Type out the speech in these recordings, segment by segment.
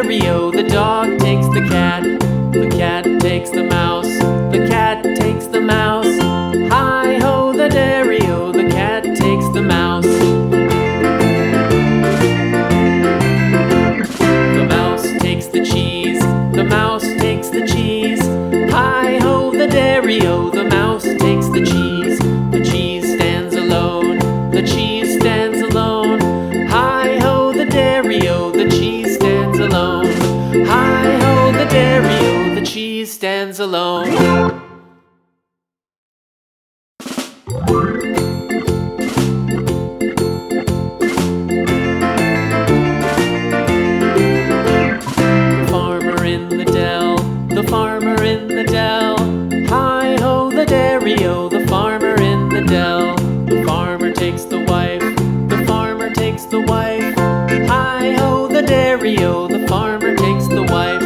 dairy-o, the dog takes the cat. The cat takes the mouse. The cat takes the mouse. Hi-ho, the dairy-o, the cat takes the mouse. The mouse takes the cheese. The mouse takes the cheese. Hi-ho, the dairy-o, the mouse takes the cheese. The cheese stands alone. The cheese stands alone. Hi-ho, the dairy-o, the cheese stands alone. Hi-ho, the dairy-o, the cheese stands alone. The farmer in the dell. Hi-ho, the dairy-o, the farmer in the dell. The farmer takes the wife. The farmer takes the wife. Hi-ho, the dairy-o, the farmer takes the wife.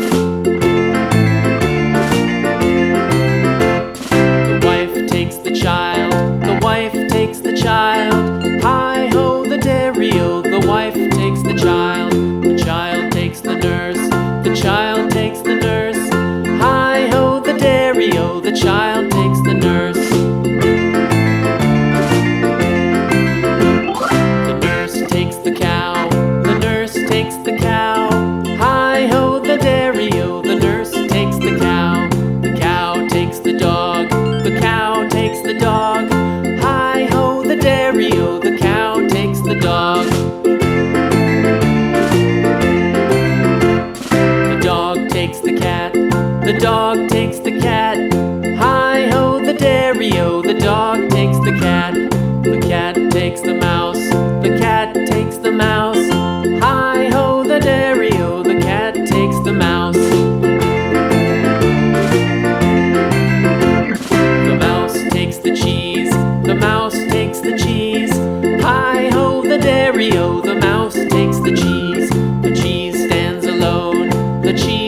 The wife takes the child. The wife takes the child. Hi-ho, the dairy-o, the wife takes the child. The child takes the nurse. The child takes the nurse. Hi-ho, the dairy-o, the child takes the nurse. The nurse takes the cow. The nurse takes the cow. Hi-ho, the dairy-o, the nurse takes the cow. The cow takes the dog. The cow takes the dog. Hi-ho, the dairy-o, the cow takes the dog. The dog takes the cat. The dog takes the cat. Hi-ho, the dairy-o, the dog takes the cat. The cat takes the mouse. The cat takes the mouse. Hi-ho, the dairy-o, the cat takes the mouse. The mouse takes the cheese. The mouse takes the cheese. Hi-ho, the dairy-o, the mouse takes the cheese. The cheese stands alone. The cheese